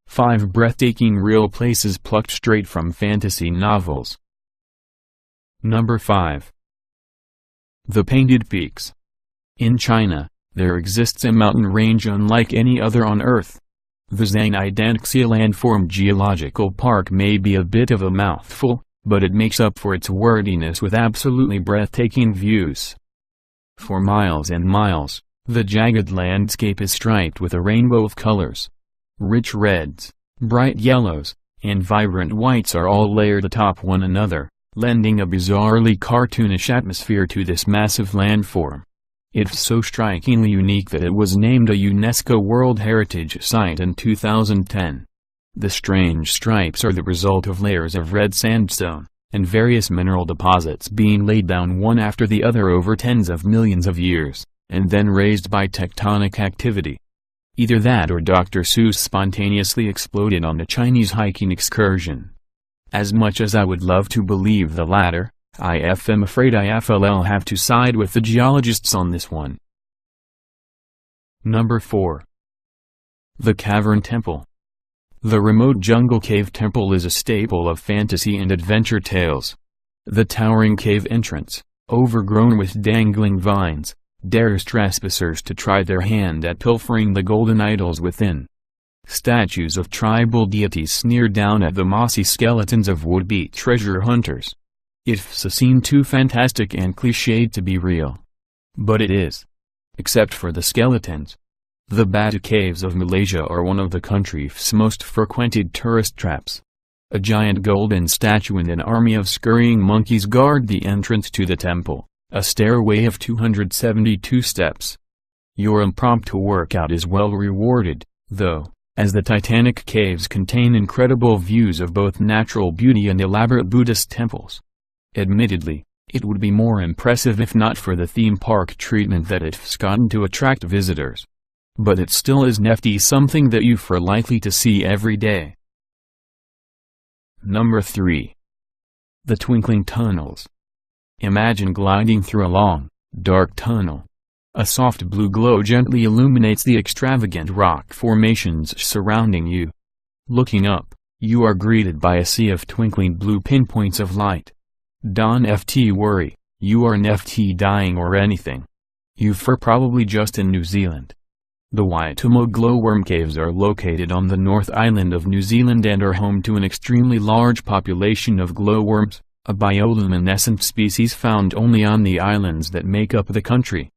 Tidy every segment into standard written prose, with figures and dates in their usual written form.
Five breathtaking real places plucked straight from fantasy novels. Number 5. The Painted Peaks. In China, there exists a mountain range unlike any other on Earth. The Zhangjiang landform geological park may be a bit of a mouthful, but it makes up for its wordiness with absolutely breathtaking views. For miles and miles, the jagged landscape is striped with a rainbow of colors. Rich reds, bright yellows, and vibrant whites are all layered atop one another, lending a bizarrely cartoonish atmosphere to this massive landform. It's so strikingly unique that it was named a UNESCO World Heritage Site in 2010. The strange stripes are the result of layers of red sandstone, and various mineral deposits being laid down one after the other over tens of millions of years, and then raised by tectonic activity. Either that or Dr. Seuss spontaneously exploded on a Chinese hiking excursion. As much as I would love to believe the latter, I am afraid I have to side with the geologists on this one. Number 4. The Evarin Temple. The remote jungle cave temple is a staple of fantasy and adventure tales. The towering cave entrance, overgrown with dangling vines, dares trespassers to try their hand at pilfering the golden idols within. Statues of tribal deities sneer down at the mossy skeletons of would-be treasure hunters. It's a scene too fantastic and cliched to be real. But it is. Except for the skeletons. The Batu Caves of Malaysia are one of the country's most frequented tourist traps. A giant golden statue and an army of scurrying monkeys guard the entrance to the temple, a stairway of 272 steps. Your impromptu workout is well rewarded, though, as the Titanic caves contain incredible views of both natural beauty and elaborate Buddhist temples. Admittedly, it would be more impressive if not for the theme park treatment that it's gotten to attract visitors. But it still is nifty, something that you're likely to see every day. Number 3. The Twinkling Tunnels. Imagine gliding through a long, dark tunnel. A soft blue glow gently illuminates the extravagant rock formations surrounding you. Looking up, you are greeted by a sea of twinkling blue pinpoints of light. Don't worry, you aren't dying or anything. You're probably just in New Zealand. The Waitomo glowworm caves are located on the North Island of New Zealand and are home to an extremely large population of glowworms, a bioluminescent species found only on the islands that make up the country.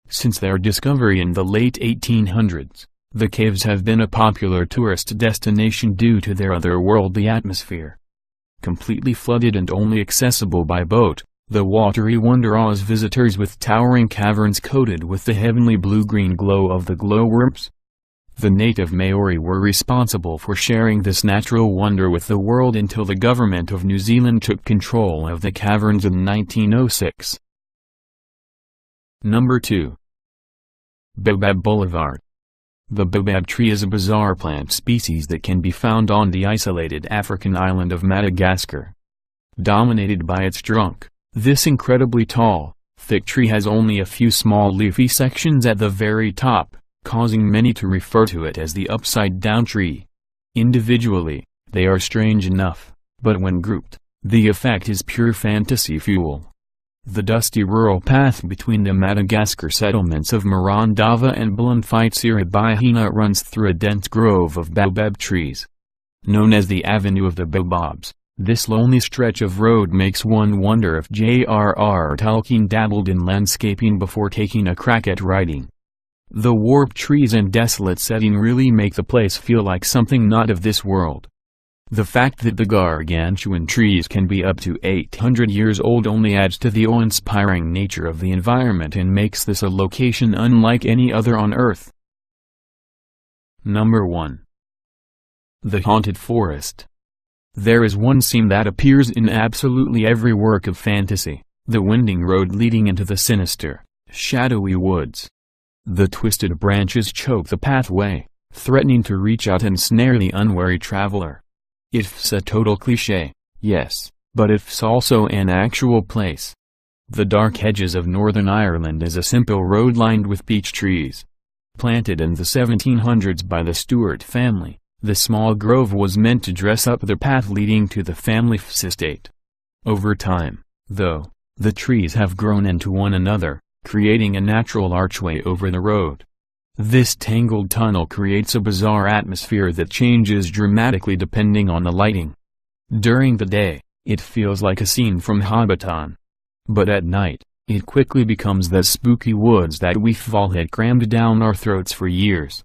Since their discovery in the late 1800s, the caves have been a popular tourist destination due to their otherworldly atmosphere. Completely flooded and only accessible by boat, the watery wonder awes visitors with towering caverns coated with the heavenly blue-green glow of the glowworms. The native Maori were responsible for sharing this natural wonder with the world until the government of New Zealand took control of the caverns in 1906. Number 2. Baobab Boulevard. The baobab tree is a bizarre plant species that can be found on the isolated African island of Madagascar. Dominated by its trunk, this incredibly tall, thick tree has only a few small leafy sections at the very top, causing many to refer to it as the upside-down tree. Individually, they are strange enough, but when grouped, the effect is pure fantasy fuel. The dusty rural path between the Madagascar settlements of Marandava and Blanfitesirabihina runs through a dense grove of baobab trees. Known as the Avenue of the Baobabs, this lonely stretch of road makes one wonder if J.R.R. Tolkien dabbled in landscaping before taking a crack at writing. The warped trees and desolate setting really make the place feel like something not of this world. The fact that the gargantuan trees can be up to 800 years old only adds to the awe-inspiring nature of the environment and makes this a location unlike any other on Earth. Number 1. The Haunted Forest. There is one theme that appears in absolutely every work of fantasy, the winding road leading into the sinister, shadowy woods. The twisted branches choke the pathway, threatening to reach out and snare the unwary traveler. It's a total cliché, yes, but it's also an actual place. The dark hedges of Northern Ireland is a simple road lined with beech trees. Planted in the 1700s by the Stuart family, the small grove was meant to dress up the path leading to the family's estate. Over time, though, the trees have grown into one another, creating a natural archway over the road. This tangled tunnel creates a bizarre atmosphere that changes dramatically depending on the lighting. During the day, it feels like a scene from Hobbiton. But at night, it quickly becomes the spooky woods that we've all had crammed down our throats for years.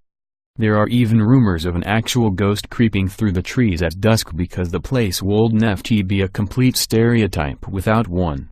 There are even rumors of an actual ghost creeping through the trees at dusk because the place would never be a complete stereotype without one.